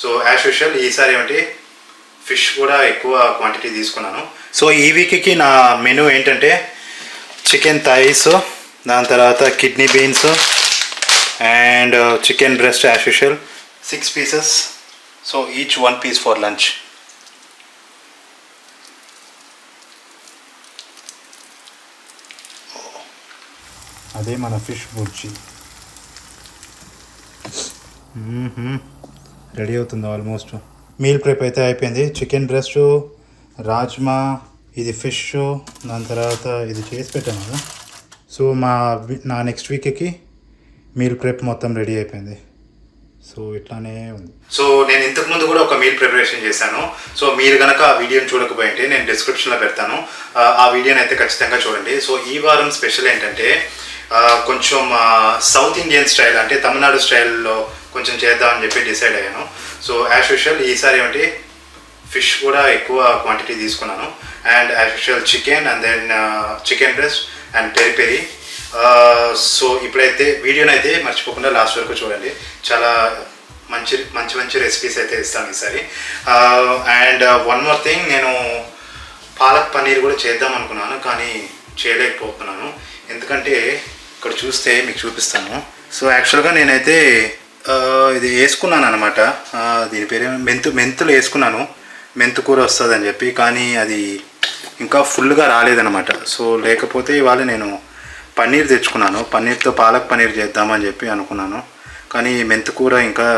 So as usual ఈసారి ఏమిటి fish కూడా ఎక్కువ క్వాంటిటీ తీసుకున్నాను. సో ఈ వీక్కి నా మెనూ ఏంటంటే చికెన్ థైస్, దాని తర్వాత kidney beans and chicken breast as usual 6 pieces. So each 1 piece for lunch. అదే మన ఫిష్ బుర్జీ రెడీ అవుతుంది ఆల్మోస్ట్. మీల్ ప్రిప్ అయితే అయిపోయింది. చికెన్ బ్రెస్ట్, రాజ్మా, ఇది ఫిష్, దాని తర్వాత ఇది చేసి పెట్టాను కదా. సో నా నెక్స్ట్ వీక్కి మీల్ ప్రిప్ మొత్తం రెడీ అయిపోయింది. సో ఇట్లానే ఉంది. సో నేను ఇంతకుముందు కూడా ఒక మీల్ ప్రిపరేషన్ చేశాను. సో మీరు కనుక ఆ వీడియోని చూడకపోయింటే నేను డిస్క్రిప్షన్లో పెడతాను, ఆ వీడియోని అయితే ఖచ్చితంగా చూడండి. సో ఈ వారం స్పెషల్ ఏంటంటే కొంచెం సౌత్ ఇండియన్ స్టైల్, అంటే తమిళనాడు స్టైల్లో కొంచెం చేద్దామని చెప్పి డిసైడ్ అయ్యాను. సో యాజ్ యూజువల్ ఈసారి ఏమిటి ఫిష్ కూడా ఎక్కువ క్వాంటిటీ తీసుకున్నాను. And as usual chicken and then chicken breast and peri peri. So ఇప్పుడైతే వీడియోని అయితే మర్చిపోకుండా లాస్ట్ వరకు చూడండి. చాలా మంచి మంచి మంచి రెసిపీస్ అయితే ఇస్తాను ఈసారి. అండ్ వన్ మోర్ థింగ్, నేను పాలక్ పన్నీర్ కూడా చేద్దాం అనుకున్నాను కానీ చేయలేకపోతున్నాను. ఎందుకంటే ఇక్కడ చూస్తే మీకు చూపిస్తాను. సో యాక్చువల్గా నేనైతే ఇది వేసుకున్నాను అనమాట. దీని పేరు మెంతులు వేసుకున్నాను, మెంతు కూర వస్తుందని చెప్పి. కానీ అది ఇంకా ఫుల్గా రాలేదనమాట. సో లేకపోతే ఇవాళ నేను పన్నీర్ తెచ్చుకున్నాను. పన్నీర్తో పాలక్ పన్నీర్ చేద్దామని చెప్పి అనుకున్నాను. కానీ మెంతు కూర ఇంకా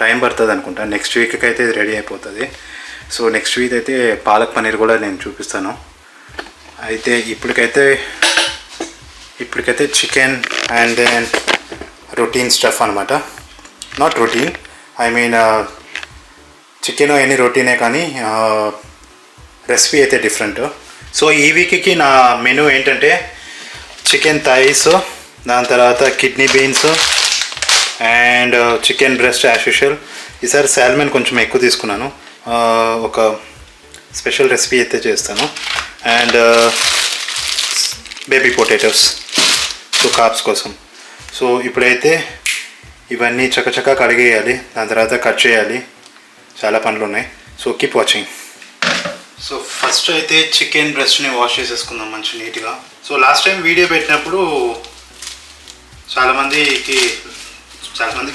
టైం పడుతుంది అనుకుంటా. నెక్స్ట్ వీక్కి అయితే ఇది రెడీ అయిపోతుంది. సో నెక్స్ట్ వీక్ అయితే పాలక్ పన్నీర్ కూడా నేను చూపిస్తాను. అయితే ఇప్పటికైతే chicken and then routine stuff అనమాట. Not routine, I mean chicken any రొటీనే, కానీ రెసిపీ అయితే డిఫరెంట్. సో ఈ వీక్కి నా మెనూ ఏంటంటే చికెన్ థైస్, దాని తర్వాత kidney beans and chicken breast as usual. ఈసారి సాల్మన్ కొంచెం ఎక్కువ తీసుకున్నాను, ఒక స్పెషల్ రెసిపీ అయితే చేస్తాను. And baby potatoes, so carbs కోసం. సో ఇప్పుడైతే ఇవన్నీ చకచకా కడిగేయాలి, దాని తర్వాత కట్ చేయాలి, చాలా పనులు ఉన్నాయి. So keep watching. So first అయితే చికెన్ బ్రెస్ట్ని వాష్ చేసేసుకుందాం మంచి నీట్గా. సో లాస్ట్ టైం వీడియో పెట్టినప్పుడు చాలామందికి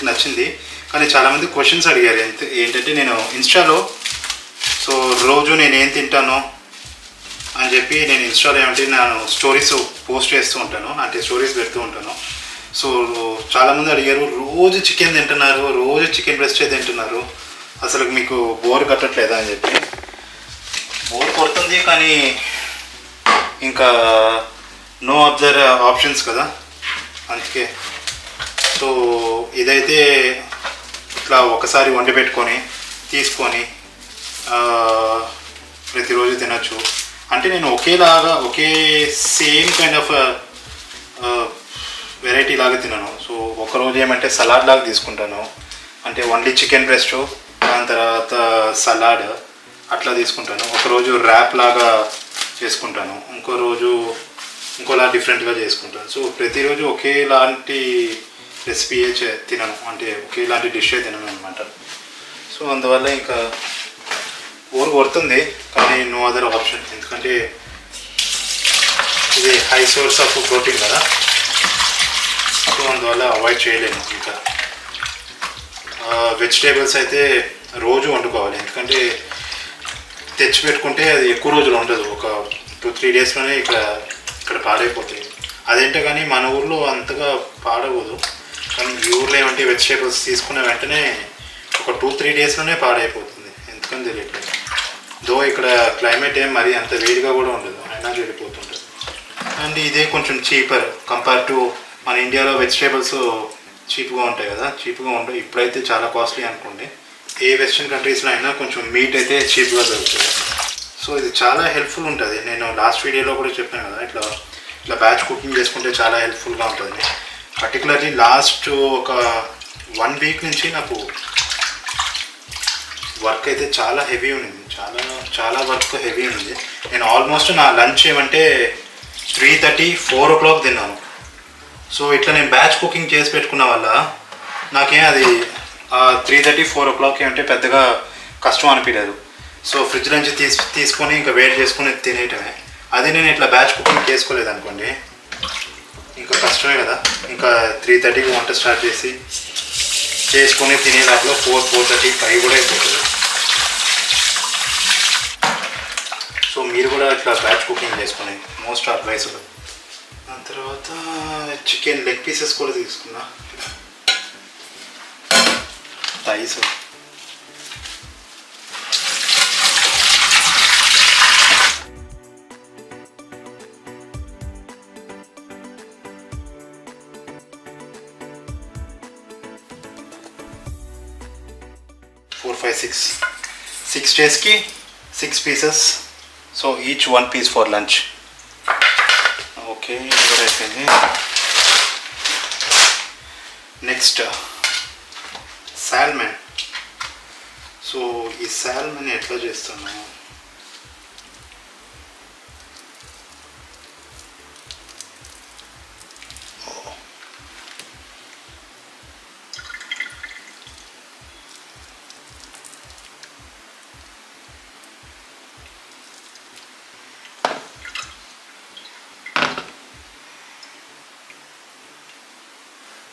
నచ్చింది, కానీ చాలామంది క్వశ్చన్స్ అడిగారు. ఏంటంటే నేను ఇన్స్టాలో సో రోజు నేను ఏం తింటాను అని చెప్పి నేను ఇన్స్టాలో ఏమంటే నేను స్టోరీస్ పోస్ట్ చేస్తూ ఉంటాను, అంటే స్టోరీస్ పెడుతూ ఉంటాను. సో చాలామంది అడిగారు, రోజు చికెన్ తింటున్నారు, రోజు చికెన్ బ్రెస్టే తింటున్నారు, అసలు మీకు బోర్ కట్టట్లేదా అని చెప్పి. బోర్ కొడుతుంది, కానీ ఇంకా నో అదర్ ఆప్షన్స్ కదా, అందుకే. సో ఇదైతే ఇట్లా ఒకసారి వండి పెట్టుకొని తీసుకొని ప్రతిరోజు తినచ్చు. అంటే నేను ఒకే సేమ్ కైండ్ ఆఫ్ వెరైటీ లాగా తినను. సో ఒకరోజు ఏమంటే సలాడ్ లాగా తీసుకుంటాను, అంటే ఓన్లీ చికెన్ బ్రెస్ట్ దాని తర్వాత సలాడ్ అట్లా తీసుకుంటాను. ఒకరోజు ర్యాప్ లాగా చేసుకుంటాను, ఇంకో రోజు ఇంకోలా డిఫరెంట్గా చేసుకుంటాను. సో ప్రతిరోజు ఒకేలాంటి రెసిపీ తినను, అంటే ఒకేలాంటి డిషే తినను అనమాట. సో అందువల్ల ఇంకా బోర్ కొడుతుంది, కానీ నో అదర్ ఆప్షన్. ఎందుకంటే ఇది హై సోర్స్ ఆఫ్ ప్రోటీన్ కదా, సో అందువల్ల అవాయిడ్ చేయలేము. ఇంకా వెజిటేబుల్స్ అయితే రోజు వండుకోవాలి, ఎందుకంటే తెచ్చి పెట్టుకుంటే అది ఎక్కువ రోజులు ఉండదు, ఒక 2-3 డేస్లోనే ఇక్కడ పాడైపోతాయి. అదేంటో కానీ మన ఊర్లో అంతగా పాడవదు, కానీ ఈ ఊర్లో ఏమంటే వెజిటేబుల్స్ తీసుకున్న వెంటనే ఒక 2-3 డేస్లోనే పాడైపోతుంది, ఎందుకని తెలియట్లేదు. దో ఇక్కడ క్లైమేట్ ఏం మరి అంత వేడిగా కూడా ఉండదు, అయినా వెళ్ళిపోతుంటుంది. అండ్ ఇదే కొంచెం చీపర్ కంపేర్ టు మన ఇండియాలో వెజిటేబుల్స్ చీప్గా ఉంటాయి కదా, చీప్గా ఉంటాయి. ఇప్పుడైతే చాలా కాస్ట్లీ అనుకోండి. ఏ వెస్ట్రన్ కంట్రీస్లో అయినా కొంచెం మీట్ అయితే చీప్గా దొరుకుతుంది. సో ఇది చాలా హెల్ప్ఫుల్ ఉంటుంది. నేను లాస్ట్ వీడియోలో కూడా చెప్పాను కదా, ఇట్లా బ్యాచ్ కుకింగ్ చేసుకుంటే చాలా హెల్ప్ఫుల్గా ఉంటుంది. పర్టికులర్లీ లాస్ట్ ఒక 1 వీక్ నుంచి నాకు వర్క్ అయితే చాలా హెవీ ఉంది, చాలా వర్క్ హెవీ ఉంది. నేను ఆల్మోస్ట్ నా లంచ్ ఏమంటే 3:30-4 o'clock తిన్నాను. సో ఇట్లా నేను బ్యాచ్ కుకింగ్ చేసి పెట్టుకున్న వల్ల నాకేం అది 3:30-4 అంటే పెద్దగా కష్టం అనిపించలేదు. సో ఫ్రిడ్జ్ నుంచి తీసుకొని ఇంకా వేడి చేసుకొని తినేయటమే. అదే నేను ఇట్లా బ్యాచ్ కుకింగ్ చేసుకోలేదు అనుకోండి, ఇంకా కష్టమే కదా. ఇంకా 3:30కి వంట స్టార్ట్ చేసుకొని తినే దాంట్లో 4:30, 5 కూడా అయిపోతుంది. సో మీరు కూడా ఇట్లా బ్యాచ్ కుకింగ్ చేసుకుని మోస్ట్ అడ్వైజబుల్. దాని తర్వాత చికెన్ లెగ్ పీసెస్ కూడా తీసుకున్నా, థైస్. సిక్స్ డేస్కి 6 pieces. So each 1 piece for lunch. Okay, ఇది కూడా అయిపోయింది. Next salmon. సో ఈ సాల్మన్ ఎట్లా చేస్తాను,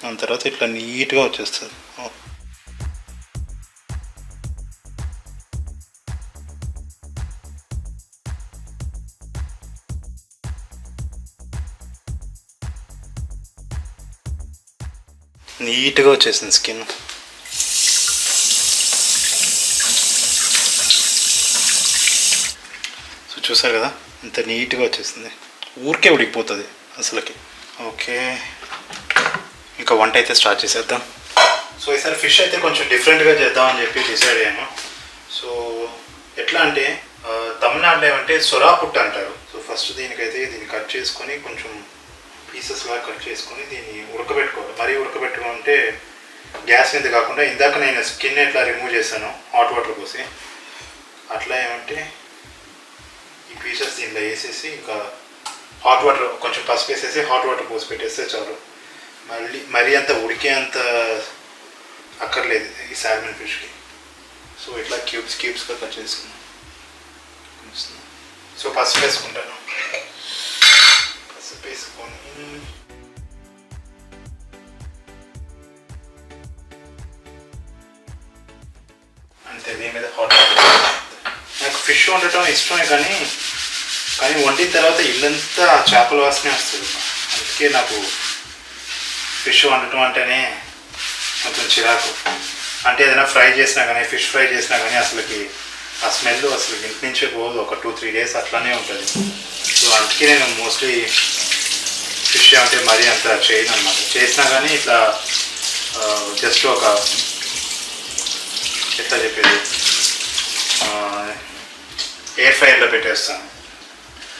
దాని తర్వాత ఇట్లా నీట్గా వచ్చేస్తుంది. నీట్గా వచ్చేసింది స్కిన్. సో చూసారు కదా, ఇంత నీట్గా వచ్చేసింది, ఊరికే ఉడికిపోతుంది అసలుకి. ఓకే, ఇంకా వంట అయితే స్టార్ట్ చేసేద్దాం. సో ఈసారి ఫిష్ అయితే కొంచెం డిఫరెంట్గా చేద్దామని చెప్పి డిసైడ్ అయ్యాను. సో ఎట్లా అంటే తమిళనాడులో ఏమంటే సొరాపుట్టు అంటారు. సో ఫస్ట్ దీన్ని కట్ చేసుకొని కొంచెం పీసెస్గా కట్ చేసుకొని దీన్ని ఉడకబెట్టుకోవాలి. మరీ ఉడకబెట్టుకోవడం అంటే గ్యాస్ మీద కాకుండా, ఇందాక నేను స్కిన్ ఎట్లా రిమూవ్ చేశాను హాట్ వాటర్ పోసి, అట్లా ఏమంటే ఈ పీసెస్ దీంట్లో వేసేసి ఇంకా హాట్ వాటర్ కొంచెం పసుపు వేసేసి హాట్ వాటర్ పోసి పెట్టేస్తే చాలు. మరీ అంత ఉడికేంత అక్కర్లేదు ఈ సాల్మన్ ఫిష్కి. సో ఇట్లా క్యూబ్స్గా కట్ చేసుకున్నాను. సో పసుపు వేసుకుంటాను. పసుపు వేసుకొని అంతే, దీని మీద హాట్ వాటర్. నాకు ఫిష్ వండటం ఇష్టమే, కానీ వండిన తర్వాత ఇల్లంతా చేపల వాసనే వస్తుంది. అందుకే నాకు ఫిష్ వండటం అంటేనే కొంచెం చిరాకు. అంటే ఏదైనా ఫ్రై చేసినా కానీ, ఫిష్ ఫ్రై చేసినా కానీ అసలుకి ఆ స్మెల్ అసలు ఇంటి నుంచే పోదు. ఒక 2-3 days అట్లానే ఉంటుంది. సో అందుకే నేను మోస్ట్లీ ఫిష్ అంటే మరీ అంత చేయను అన్నమాట. చేసినా కానీ ఇట్లా జస్ట్ ఒక ఎట్లా చెప్పేది ఎయిర్ ఫ్రైలో పెట్టేస్తాను.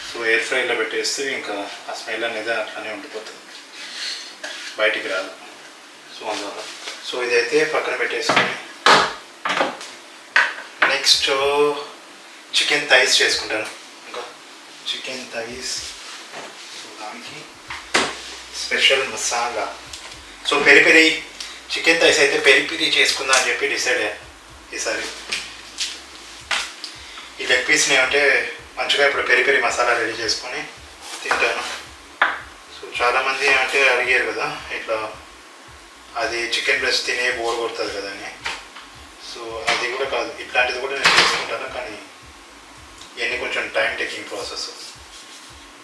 సో ఎయిర్ ఫ్రైలో పెట్టేస్తే ఇంకా ఆ స్మెల్ అనేది అట్లానే ఉండిపోతుంది, బయటికి రాదు. సో అందువల్ల సో ఇదైతే పక్కన పెట్టేసుకొని నెక్స్ట్ చికెన్ థైస్ చేసుకుంటాను. ఇంకా చికెన్ థైస్. సో దానికి special masala. So peri chicken thighs అయితే పెరి చేసుకుందా అని చెప్పి డిసైడ్ అయ్యాను ఈసారి. ఈ లెగ్ పీస్ని ఏమంటే మంచిగా ఇప్పుడు పెరి మసాలా రెడీ చేసుకొని తింటాను. సో చాలామంది ఏమంటే అడిగారు కదా, ఇట్లా అది చికెన్ బ్రెస్ట్ తినే బోర్ కొడుతుంది కదా అని. సో అది కూడా కాదు, ఇట్లాంటిది కూడా నేను చేసుకుంటాను. కానీ ఇవన్నీ కొంచెం టైం టేకింగ్ ప్రాసెస్.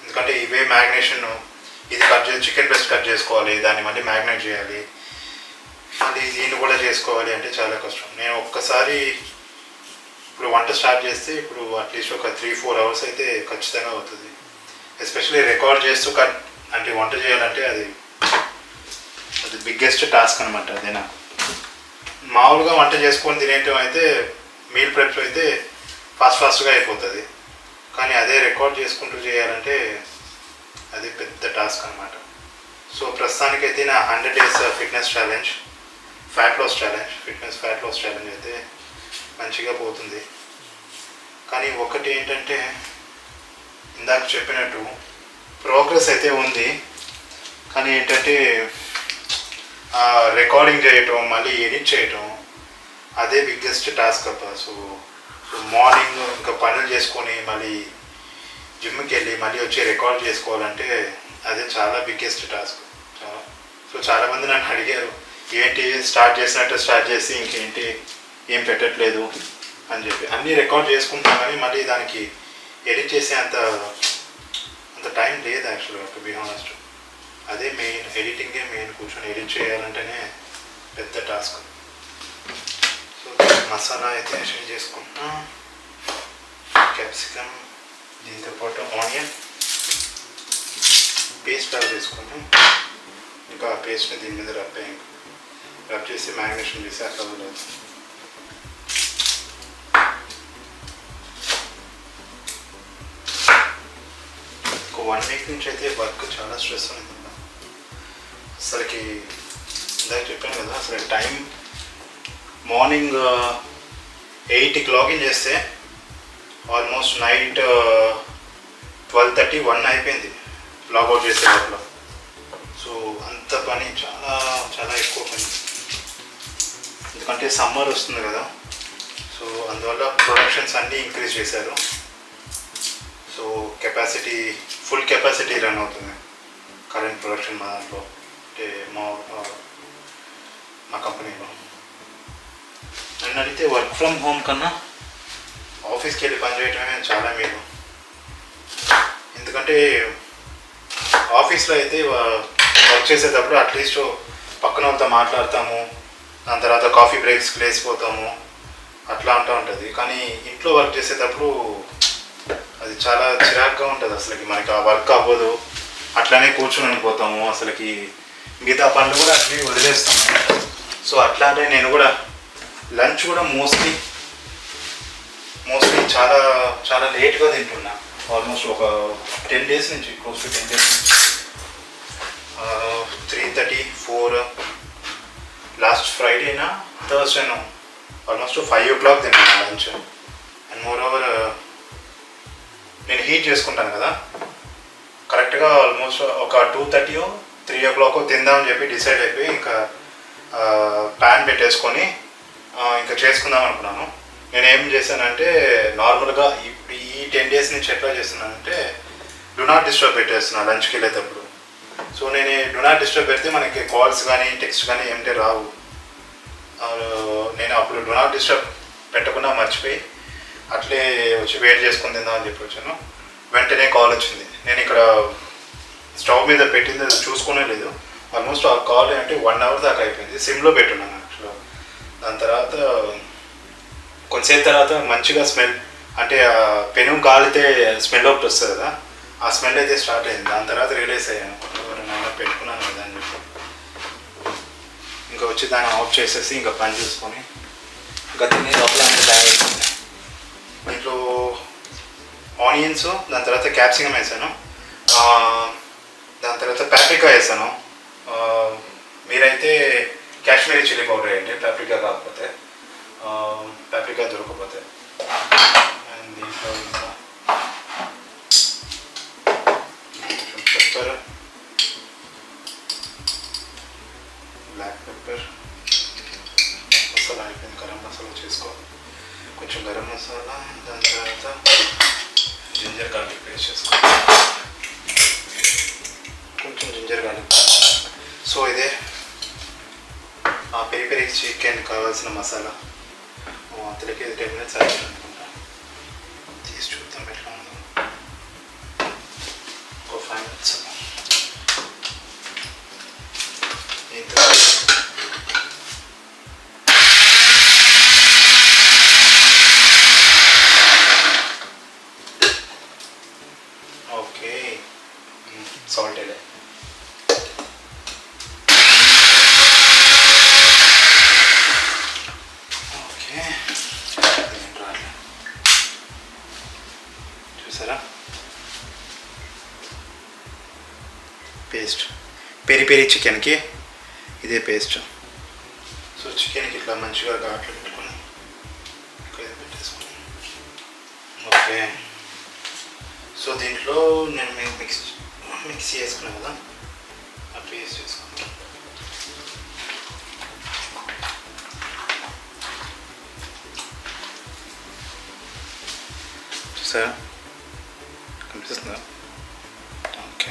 ఎందుకంటే ఇవే మ్యారినేషన్, ఇది చికెన్ బ్రెస్ట్ కట్ చేసుకోవాలి, దాన్ని మళ్ళీ మ్యారినేట్ చేయాలి, మళ్ళీ దీన్ని కూడా చేసుకోవాలి అంటే చాలా కష్టం. నేను ఒక్కసారి ఇప్పుడు వంట స్టార్ట్ చేస్తే ఇప్పుడు అట్లీస్ట్ ఒక 3-4 hours అయితే ఖచ్చితంగా అవుతుంది. ఎస్పెషల్లీ రికార్డ్ చేస్తూ అంటే వంట చేయాలంటే అది బిగ్గెస్ట్ టాస్క్ అనమాట. అదే నాకు మామూలుగా వంట చేసుకొని తినేయటం అయితే మీల్ ప్రెప్ అయితే ఫాస్ట్గా అయిపోతుంది. కానీ అదే రికార్డ్ చేసుకుంటూ చేయాలంటే అది పెద్ద టాస్క్ అనమాట. సో ప్రస్తుతానికైతే నా 100 days fitness challenge, fat loss challenge అయితే మంచిగా పోతుంది. కానీ ఒకటి ఏంటంటే ఇందాక చెప్పినట్టు ప్రోగ్రెస్ అయితే ఉంది, కానీ ఏంటంటే రికార్డింగ్ చేయటం, మళ్ళీ ఎడిట్ చేయటం, అదే బిగ్గెస్ట్ టాస్క్ అబ్బా. సో మార్నింగ్ ఇంకా పనులు చేసుకొని మళ్ళీ జిమ్కి వెళ్ళి మళ్ళీ వచ్చి రికార్డ్ చేసుకోవాలంటే అదే చాలా బిగ్గెస్ట్ టాస్క్. సో చాలామంది నన్ను అడిగారు, ఏంటి స్టార్ట్ చేసినట్టు స్టార్ట్ చేసి ఇంకేంటి ఏం పెట్టట్లేదు అని చెప్పి. అన్నీ రికార్డ్ చేసుకుంటాం కానీ మళ్ళీ దానికి ఎడిట్ చేసే అంత టైం లేదు యాక్చువల్గా, టు బీ హానెస్ట్. అదే మెయిన్, ఎడిటింగే మెయిన్. కూర్చొని ఎడిట్ చేయాలంటేనే పెద్ద టాస్క్. సో మసాలా అయితే యాడ్ చేసుకుంటున్నా, క్యాప్సికమ్, దీంతో పాటు ఆనియన్ పేస్ట్ లాగా వేసుకొని ఇంకా ఆ పేస్ట్ని దీని మీద రబ్ చేసి మ్యారినేషన్ చేసి అట్లా వదిలేదు. ఒక 1 వీక్ నుంచి అయితే వర్క్ చాలా స్ట్రెస్ ఉంది అసలుకి. ఇందాక చెప్పాను కదా, అసలు టైం మార్నింగ్ 8కి లాగిన్ చేస్తే ఆల్మోస్ట్ నైట్ 12:30, 1 అయిపోయింది లాగౌట్ చేసే లోపల. సో అంత పని, చాలా చాలా ఎక్కువ పని. ఎందుకంటే సమ్మర్ వస్తుంది కదా, సో అందువల్ల ప్రొడక్షన్స్ అన్నీ ఇంక్రీజ్ చేశారు. So capacity, full capacity run అవుతుంది కరెంట్ ప్రొడక్షన్ మా దాంట్లో, అంటే మా కంపెనీలో. నన్ను అడిగితే వర్క్ ఫ్రమ్ హోమ్ కన్నా ఆఫీస్కి వెళ్ళి పనిచేయటమే చాలా మేలు. ఎందుకంటే ఆఫీస్లో అయితే వర్క్ చేసేటప్పుడు అట్లీస్ట్ పక్కన వాళ్ళతో మాట్లాడతాము, దాని తర్వాత కాఫీ బ్రేక్స్కి లేచిపోతాము, అట్లా అంటూ ఉంటుంది. కానీ ఇంట్లో వర్క్ చేసేటప్పుడు అది చాలా చిరాగ్గా ఉంటుంది. అసలుకి మనకి ఆ వర్క్ అవ్వదు, అట్లానే కూర్చొని ఉండిపోతాము. అసలుకి మిగతా పనులు కూడా అట్లే వదిలేస్తాము. సో అట్లానే నేను కూడా లంచ్ కూడా మోస్ట్లీ చాలా చాలా లేట్గా తింటున్నా. ఆల్మోస్ట్ ఒక 10 days నుంచి, క్లోజ్ టు 10 days నుంచి 3:30, 4, లాస్ట్ ఫ్రైడేనా థర్స్డేనా ఆల్మోస్ట్ 5 o'clock తిన్నాను లంచ్. అండ్ మోర్ ఓవర్ నేను హీట్ చేసుకుంటాను కదా, కరెక్ట్గా ఆల్మోస్ట్ ఒక 2:30, 3 o'clock తిందామని చెప్పి డిసైడ్ అయిపోయి ఇంకా ప్యాన్ పెట్టేసుకొని ఇంకా చేసుకుందాం అనుకున్నాను. నేను ఏం చేశానంటే నార్మల్గా ఇప్పుడు ఈ 10 days నుంచి ఎట్లా చేస్తున్నానంటే డు నాట్ డిస్టర్బ్ పెట్టేస్తున్నాను లంచ్కి వెళ్ళేటప్పుడు. సో నేను డు నాట్ డిస్టర్బ్ పెడితే మనకి కాల్స్ కానీ టెక్స్ట్ కానీ ఏమిటే రావు. నేను అప్పుడు డు నాట్ డిస్టర్బ్ పెట్టకుండా మర్చిపోయి అట్లే వచ్చి వెయిట్ చేసుకుని తిందామని చెప్పి వచ్చాను. వెంటనే కాల్ వచ్చింది. నేను ఇక్కడ స్టవ్ మీద పెట్టింది చూసుకునే లేదు. ఆల్మోస్ట్ ఆ కాల్ అంటే 1 hour దాకా అయిపోయింది. సిమ్లో పెట్టున్నాను యాక్చువల్గా. దాని తర్వాత కొంతసేపు తర్వాత మంచిగా స్మెల్, అంటే పెను కాలితే స్మెల్ ఒకటి వస్తుంది కదా, ఆ స్మెల్ అయితే స్టార్ట్ అయింది. దాని తర్వాత రియలైజ్ అయ్యాను, ఎవరైనా పెట్టుకున్నాను కదా అని చెప్పి. ఇంకా వచ్చి దాన్ని ఆఫ్ చేసేసి ఇంకా పని చూసుకొని ఇంకా తినే లోపల అంటే బ్యాగ్ అయిపోయింది. దీంట్లో ఆనియన్స్, దాని తర్వాత క్యాప్సికమ్ వేసాను, దాని తర్వాత పాప్రికా వేసాను. మీరైతే కాశ్మీరీ చిల్లీ పౌడర్ వేయండి, పాప్రికా కాకపోతే, పాప్రికా దొరకకపోతే. అండ్ దీంట్లో ఇంకా పెప్పర్, బ్లాక్ పెప్పర్, మసాలా అయిపోయింది. గరం మసాలా చేసుకోవాలి, కొంచెం గరం మసాలా. దాని తర్వాత జింజర్ గార్లిక్ పేస్ట్ చేసుకోవాలి, కొంచెం జింజర్ గార్లిక్. సో ఇదే పెరి పెరి చికెన్ కావాల్సిన మసాలా. అతడికి 10 minutes అయిపోయింది అనుకుంటా. తీసి చూద్దాం ఎట్లా ఉందో. ఒక 5 minutes. ఓకే, సాల్ట్ వేయాలి. చూసారా పేస్ట్, పెరి పెరి చికెన్కి ఇదే పేస్ట్. సో చికెన్కి ఇట్లా మంచిగా ఘాట్లు పెట్టుకొని పెట్టేసుకుని. ఓకే, సో దీంట్లో నేను మిక్సీ చేసుకున్నాను కదా, ఆ పేస్ట్ వేసుకున్నాను. చూసారా, కనిపిస్తుందా? ఓకే,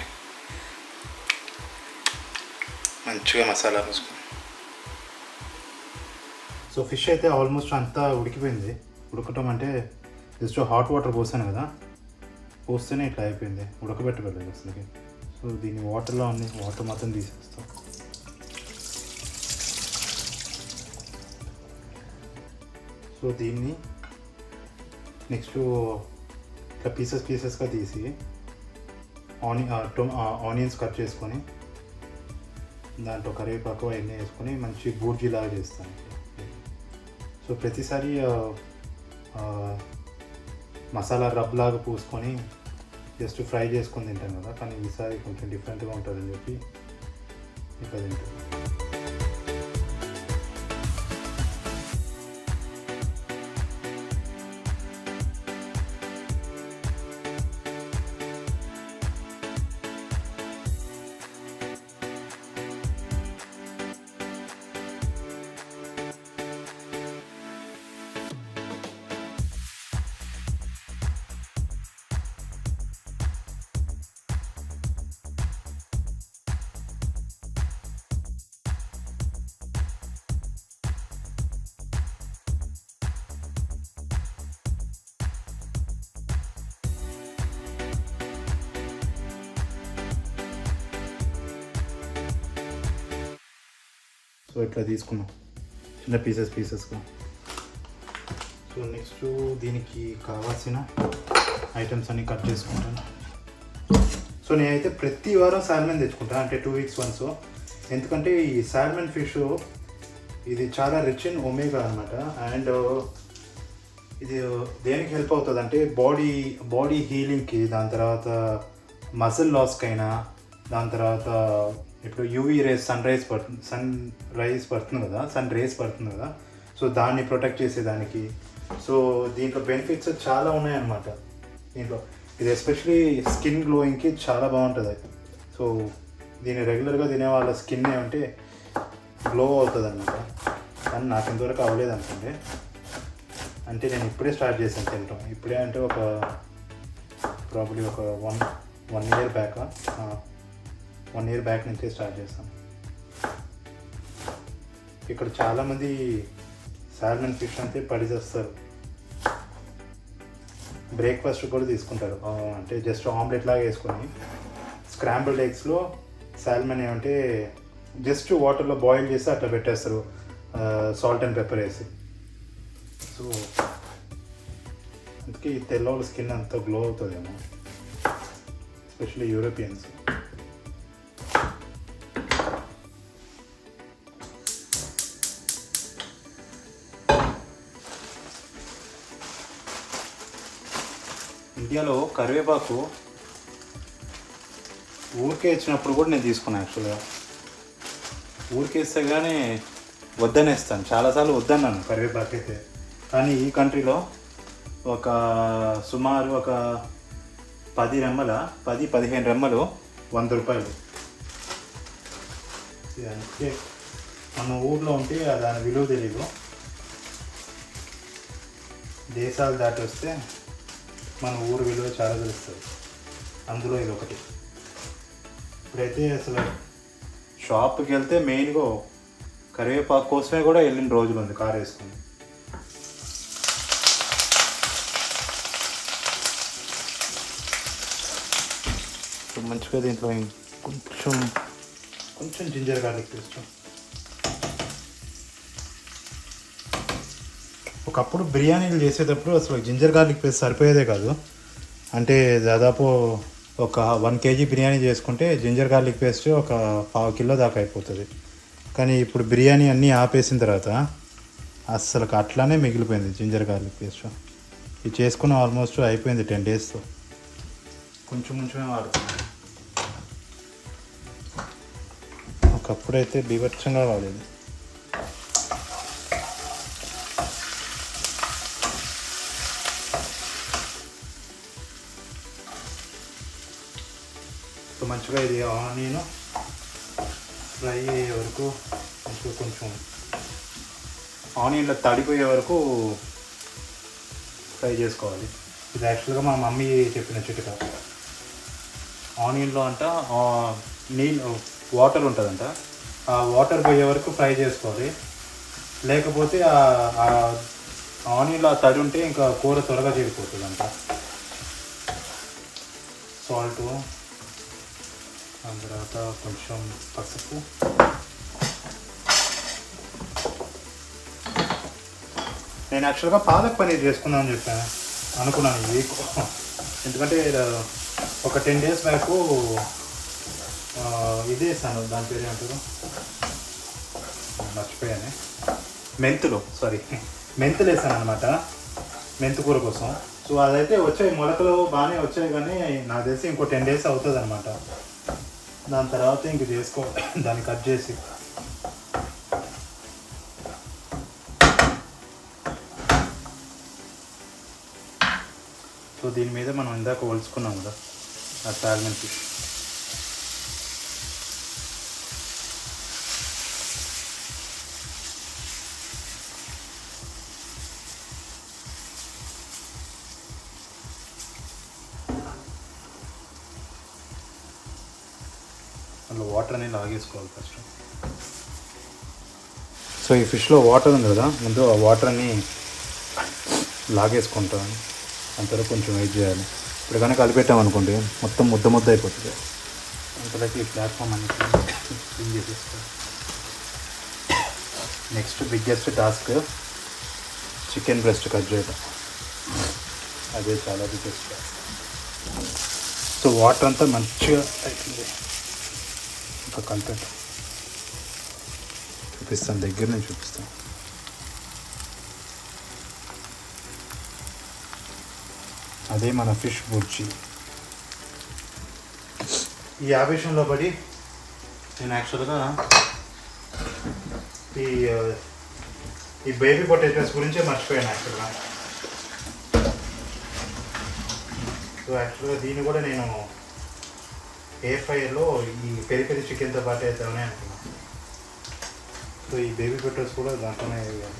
మంచిగా మసాలా పోసుకుని. సో ఫిష్ అయితే ఆల్మోస్ట్ అంతా ఉడికిపోయింది. ఉడకటం అంటే జస్ట్ హాట్ వాటర్ పోసాను కదా, పోస్తేనే ఇట్లా అయిపోయింది, ఉడకబెట్టలేదు అసలుకి. సో దీన్ని వాటర్లో అన్ని వాటర్ మొత్తం తీసేస్తాం. సో దీన్ని నెక్స్ట్ ఇట్లా పీసెస్గా తీసి ఆనియన్స్ కట్ చేసుకొని దాంట్లో కరివేపాకు అవన్నీ వేసుకొని మంచి బూర్జీలాగా చేస్తాను. సో ప్రతిసారి మసాలా రబ్ లాగా పూసుకొని జస్ట్ ఫ్రై చేసుకొని తింటాం కదా, కానీ ఈసారి కొంచెం డిఫరెంట్గా ఉంటుందని చెప్పి ఇట్లా తింటాం. సో ఇట్లా తీసుకున్నాం చిన్న పీసెస్గా. సో నెక్స్ట్ దీనికి కావాల్సిన ఐటమ్స్ అన్నీ కట్ చేసుకుంటాను. సో నేనైతే ప్రతి వారం సాల్మన్ తెచ్చుకుంటాను, అంటే 2 weeks once. ఎందుకంటే ఈ సాల్మన్ ఫిష్ ఇది చాలా రిచ్ ఇన్ ఒమేగా అనమాట. అండ్ ఇది దేనికి హెల్ప్ అవుతుంది అంటే బాడీ హీలింగ్కి, దాని తర్వాత మజిల్ లాస్కి అయినా, దాని తర్వాత ఇప్పుడు యూవీ రేస్ సన్ రేస్ పడుతుంది కదా, సో దాన్ని ప్రొటెక్ట్ చేసేదానికి. సో దీంట్లో బెనిఫిట్స్ చాలా ఉన్నాయన్నమాట దీంట్లో. ఇది ఎస్పెషలీ స్కిన్ గ్లోయింగ్కి చాలా బాగుంటుంది. సో దీన్ని రెగ్యులర్గా తినే వాళ్ళ స్కిన్ ఏమంటే గ్లో అవుతుంది అనమాట. కానీ నాకు ఇంతవరకు అవ్వలేదు అనుకోండి, అంటే నేను ఇప్పుడే స్టార్ట్ చేశాను తినటం. ఇప్పుడే అంటే ఒక ప్రాబ్లీ ఒక వన్ ఇయర్ బ్యాక్ నుంచే స్టార్ట్ చేస్తాం. ఇక్కడ చాలామంది సాల్మన్ ఫిష్ అంటే పడిచేస్తారు, బ్రేక్ఫాస్ట్ కూడా తీసుకుంటారు. అంటే జస్ట్ ఆమ్లెట్ లాగా వేసుకొని స్క్రాంబుల్డ్ ఎగ్స్లో సాల్మన్ ఏమంటే జస్ట్ వాటర్లో బాయిల్ చేసి అట్లా పెట్టేస్తారు, సాల్ట్ అండ్ పెప్పర్ వేసి. సో అందుకే ఈ తెల్లవాళ్ళ స్కిన్ అంతా గ్లో అవుతుందేమో, ఎస్పెషల్లీ యూరోపియన్స్. ఇండియాలో కరివేపాకు ఊరికే ఇచ్చినప్పుడు కూడా నేను తీసుకున్నాను. యాక్చువల్గా ఊరికే ఇస్తే కానీ వద్దనేస్తాను, చాలాసార్లు వద్దన్నాను కరివేపాకు అయితే. కానీ ఈ కంట్రీలో సుమారు ఒక 10-15 రెమ్మలు 100 రూపాయలు. అంటే మన ఊర్లో ఉంటే దాని విలువ తెలియదు, దేశాలు దాటి వస్తే మన ఊరు విలువ చాలా తెలుస్తుంది. అందులో ఇది ఒకటి. ఇప్పుడైతే అసలు షాప్కి వెళ్తే మెయిన్గా కరివేపాకు కోసమే కూడా వెళ్ళిన రోజులు ఉంది కారు వేసుకుని. మంచిగా దీంట్లో కొంచెం జింజర్ గార్లిక్ పేస్ట్. ఒకప్పుడు బిర్యానీలు చేసేటప్పుడు అసలు జింజర్ గార్లిక్ పేస్ట్ సరిపోయేదే కాదు. అంటే దాదాపు ఒక 1 kg బిర్యానీ చేసుకుంటే జింజర్ గార్లిక్ పేస్ట్ ఒక 1/2 కిలో దాకా అయిపోతుంది. కానీ ఇప్పుడు బిర్యానీ అన్నీ ఆపేసిన తర్వాత అస్సలు అట్లానే మిగిలిపోయింది జింజర్ గార్లిక్ పేస్ట్. ఇది చేసుకున్న ఆల్మోస్ట్ అయిపోయింది 10 daysతో. కొంచెమే వాడుతున్నాను. ఒకప్పుడైతే బీభత్సంగా వాడేది. సో మంచిగా ఇది ఆనియన్ ఫ్రై అయ్యే వరకు కొంచెం ఆనియన్లో తడిపోయే వరకు ఫ్రై చేసుకోవాలి. ఇది యాక్చువల్గా మా మమ్మీ చెప్పిన చిట్క. ఆనియన్లో అంట నీళ్ళు వాటర్ ఉంటుందంట, ఆ వాటర్ పోయే వరకు ఫ్రై చేసుకోవాలి. లేకపోతే ఆ ఆనియన్లో ఆ తడి ఉంటే ఇంకా కూర త్వరగా చేరిపోతుంది అంట. సాల్టు, దాని తర్వాత కొంచెం పసుపు, నేను యాక్చువల్గా పాలక్ పనీర్ చేసుకుందామని చెప్పాను అనుకున్నాను ఈ వీక్. ఎందుకంటే ఒక 10 days బ్యాక్ ఇది వేసాను, దాని పేరు ఏమంటారు మర్చిపోయాను, మెంతులు వేసాను అనమాట మెంతు కూర కోసం. సో అదైతే వచ్చాయి, మొలకలు బాగానే వచ్చాయి, కానీ నాకు తెలిసి ఇంకో 10 days అవుతుంది అనమాట. దాని తర్వాత ఇంక దాన్ని కట్ చేసి సో దీని మీద మనం ఇందాక ఒలుచుకున్నాం కదా ఆ సాల్మన్ ఫిష్. అందులో వాటర్ అనేది లాగేసుకోవాలి ఫస్ట్. సో ఈ ఫిష్లో వాటర్ ఉంది కదా, ముందు ఆ వాటర్ని లాగేసుకుంటాను. అంతలో కొంచెం వెయిట్ చేయాలి. ఇప్పుడు కనుక కలిపెట్టామనుకోండి మొత్తం ముద్ద అయిపోతుంది. అంతలోకి ఈ ప్లాట్ఫామ్ అనేది క్లీన్ చేసేసుకోవాలి. Next biggest task chicken breast cut చేయడం. అదే చాలా బిగ్గెస్ట్ టాస్క్. సో వాటర్ అంతా మంచిగా అవుతుంది. ఇంకా కలిపెట్టాం, చూపిస్తాను, దగ్గర నుంచి చూపిస్తాను. అదే మన ఫిష్ బుర్జీ. ఈ ఆవేశంలో పడి నేను యాక్చువల్గా ఈ బేబీ పొటాటోస్ గురించే మర్చిపోయాను యాక్చువల్గా. సో యాక్చువల్గా దీన్ని కూడా నేను ఎయిర్ ఫ్రైయర్లో ఈ పెరి చికెన్తో పాటు వేద్దామని అనుకున్నాను. సో ఈ బేబీ పొటాటోస్ కూడా దాంట్లోనే వేయాలి.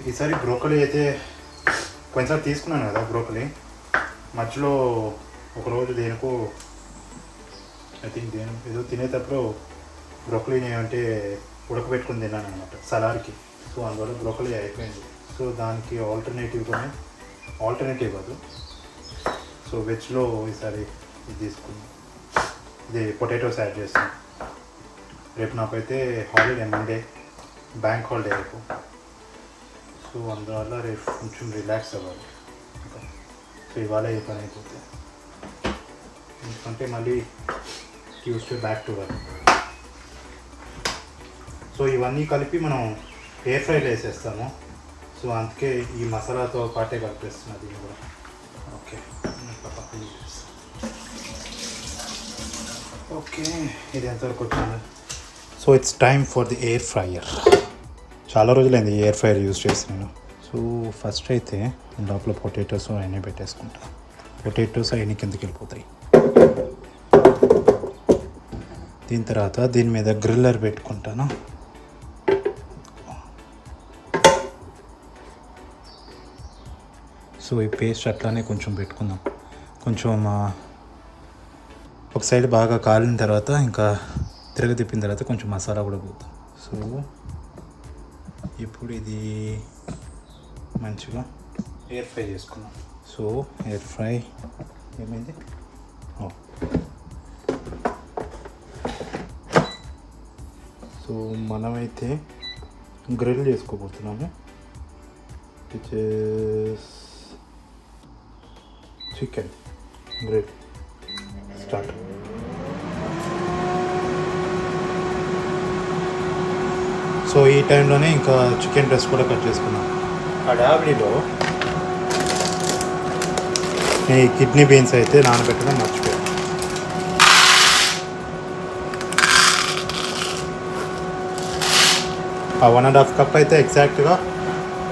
ఈసారి బ్రోకలీ అయితే కొంచెంసారి తీసుకున్నాను కదా బ్రోకలీ, మధ్యలో ఒకరోజు దేనికో ఐ థింక్ ఏదో తినేటప్పుడు బ్రోకలీని అంటే ఉడకబెట్టుకుని తిన్నాను అనమాట సలాడ్కి. సో అందువల్ల బ్రోకలీ అయిపోయింది. సో దానికి ఆల్టర్నేటివ్ కాదు, సో వెజ్లో ఈసారి ఇది తీసుకున్నాను, ఇది పొటాటోస్ యాడ్ చేస్తాను. రేపు నాకైతే హాలిడే, మండే బ్యాంక్ హాలిడే రేపు. సో అందువల్ల రేపు కొంచెం రిలాక్స్ అవ్వాలి. సో ఇవాళ ఈ పని అయిపోతే, ఎందుకంటే మళ్ళీ Tuesday back to work. So ఇవన్నీ కలిపి మనం ఎయిర్ ఫ్రైలో వేసేస్తాము. సో అందుకే ఈ మసాలాతో పాటే కలిపేస్తున్నది ఇది కూడా. ఓకే ఓకే, ఇది ఎంతవరకు వచ్చింది. So it's time for the air fryer. చాలా రోజులైంది ఎయిర్ ఫ్రైయర్ యూజ్ చేసి నేను. సో ఫస్ట్ అయితే లోపల పొటాటోస్ అవన్నీ పెట్టేసుకుంటాను. పొటాటోస్ అవన్నీ కిందకి వెళ్ళిపోతాయి. దీని తర్వాత దీని మీద గ్రిల్లర్ పెట్టుకుంటాను. సో ఈ పేస్ట్ అట్లానే కొంచెం పెట్టుకుందాం. కొంచెం ఒక సైడ్ బాగా కాలిన తర్వాత ఇంకా తిరగతిప్పిన తర్వాత కొంచెం మసాలా కూడా పోతాం. సో ఇప్పుడు ఇది మంచిగా ఎయిర్ ఫ్రై చేసుకున్నాం. సో ఎయిర్ ఫ్రై ఏమైంది, సో మనమైతే గ్రిల్ చేసుకోబోతున్నాము. Which is chicken grill. Start. So ఈ టైంలోనే ఇంకా చికెన్ బ్రెస్ట్ కూడా కట్ చేసుకున్నాం. ఆ డాబిలో ఈ కిడ్నీ బీన్స్ అయితే నానబెట్టడం మర్చిపోయాను. ఆ 1.5 కప్ అయితే ఎగ్జాక్ట్గా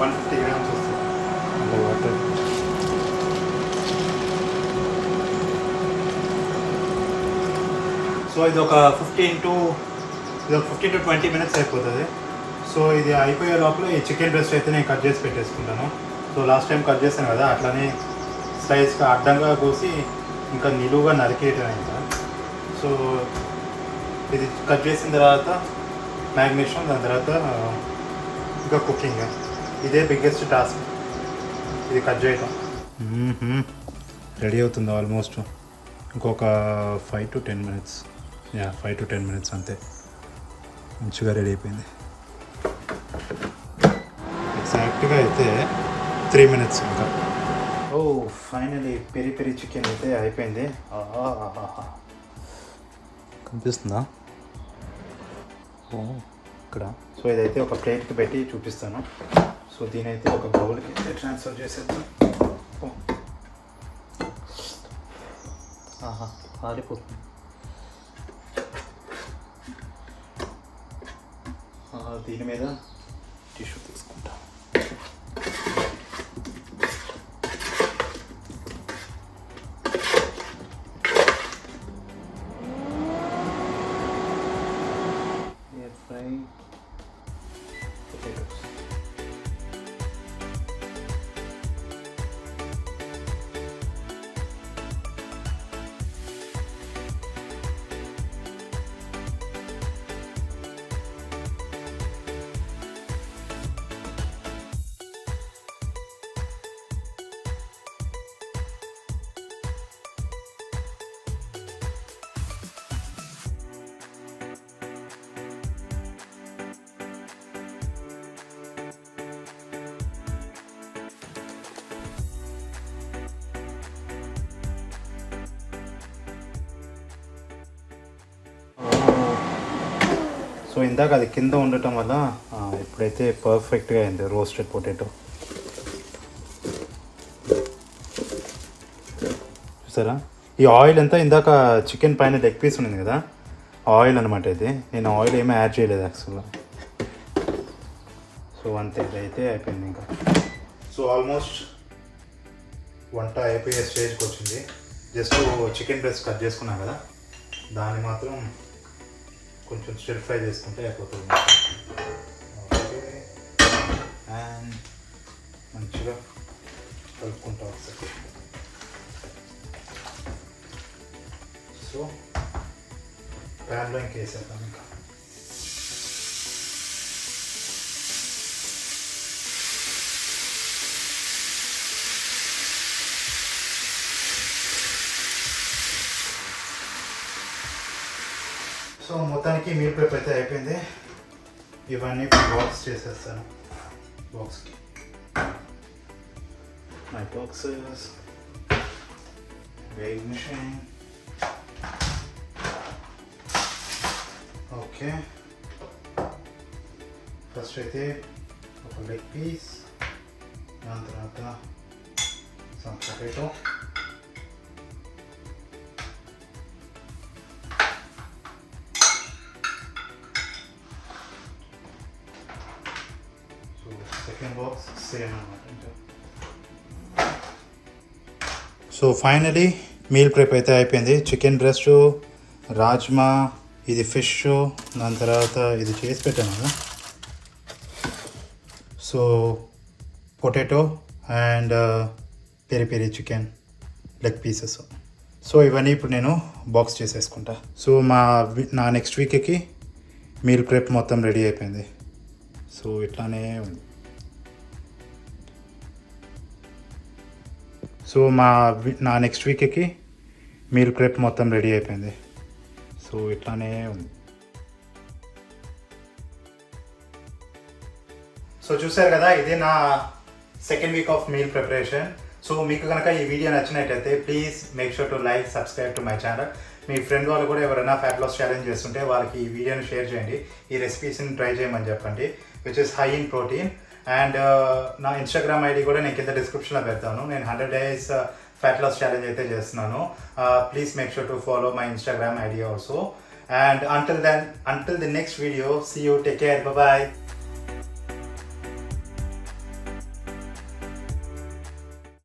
150 grams వస్తుంది. వాటర్. సో సో ఇది ఒక 15 to 20 minutes అయిపోతుంది. సో ఇది అయిపోయే లోపల ఈ చికెన్ బ్రెస్ట్ అయితే నేను కట్ చేసి పెట్టేసుకుంటాను. సో లాస్ట్ టైం కట్ చేశాను కదా, అట్లానే స్లైస్గా అడ్డంగా కోసి ఇంకా నిలువుగా నరికేయటం ఇంకా. సో ఇది కట్ చేసిన తర్వాత మ్యాగ్నేషన్, దాని తర్వాత ఇంకా కుకింగ్. ఇదే బిగ్గెస్ట్ టాస్క్, ఇది కట్ చేయటం. రెడీ అవుతుంది ఆల్మోస్ట్. ఇంకొక 5 to 10 minutes. 5 to 10 minutes అంతే. మంచిగా రెడీ అయిపోయింది. ఎగ్జాక్ట్గా అయితే 3 minutes ఇంకా. ఓ ఫైనలీ పెరి పెరి చికెన్ అయితే అయిపోయింది. కనిపిస్తుందా? ఓ ఇక్కడ. సో ఇదైతే ఒక ప్లేట్కి పెట్టి చూపిస్తాను. సో దీనైతే ఒక బౌల్కి అయితే ట్రాన్స్ఫర్ చేసేద్దాం. ఆరిపోతుంది. దీని మీద టిష్యూ తీసుకుంటా. Air fry potatoes. సో ఇందాక అది కింద ఉండటం వల్ల ఇప్పుడైతే పర్ఫెక్ట్గా అయింది రోస్టెడ్ పొటాటో. చూసారా ఈ ఆయిల్ అంతా ఇందాక చికెన్ పైన లెగ్ పీస్ ఉంది కదా, ఆయిల్ అనమాట ఇది. నేను ఆయిల్ ఏమీ యాడ్ చేయలేదు యాక్చువల్గా. సో అంతే, ఇదైతే అయిపోయింది ఇంకా. సో ఆల్మోస్ట్ వంట అయిపోయే స్టేజ్కి వచ్చింది. జస్ట్ చికెన్ బ్రెస్ట్ కట్ చేసుకున్నాం కదా, దాన్ని మాత్రం కొంచెం స్టిర్ ఫ్రై చేసుకుంటే అయిపోతుంది. ఓకే, అండ్ మంచిగా కలుపుకుంటా ఒకసారి. సో ప్యాన్లో ఇంకేసేద్దాం ఇంకా. సో మొత్తానికి మీల్ ప్రెప్ అయితే అయిపోయింది. ఇవన్నీ బాక్స్ చేసేస్తాను. బాక్స్కి my boxes, weighing machine. Okay, first అయితే ఒక లెగ్ పీస్, దాని తర్వాత some potato, second box same అన్నమాట. సో ఫైనలీ మీల్ ప్రెప్ అయితే అయిపోయింది. చికెన్ బ్రెస్ట్, రాజ్మా, ఇది ఫిష్, దాని తర్వాత ఇది చేసి పెట్టాను కదా. So potato and peri peri chicken leg pieces. So ఇవన్నీ ఇప్పుడు నేను బాక్స్ చేసేసుకుంటా. సో నా నెక్స్ట్ వీక్కి మీల్ ప్రెప్ మొత్తం రెడీ అయిపోయింది. సో ఇట్లానే ఉంది. సో నా నెక్స్ట్ వీక్కి మీల్ ప్రెప్ మొత్తం రెడీ అయిపోయింది. సో ఇట్లానే ఉంది. సో చూసారు కదా, ఇదే నా second week off meal preparation. So మీకు కనుక ఈ వీడియో నచ్చినట్టయితే please make sure to like, subscribe to my channel. Me friend వాళ్ళు కూడా ఎవరైనా ఫ్యాట్ లాస్ ఛాలెంజ్ చేస్తుంటే వాళ్ళకి ఈ వీడియోని షేర్ చేయండి. ఈ రెసిపీస్ని ట్రై చేయమని చెప్పండి, which is high in protein. And నా ఇన్స్టాగ్రామ్ ఐడి కూడా నేను కింద డిస్క్రిప్షన్లో పెడతాను. నేను 100 days ఫ్యాట్ లాస్ ఛాలెంజ్ అయితే చేస్తున్నాను. Please make sure to follow my Instagram ID also. And until the next video, see you, take care, bye bye.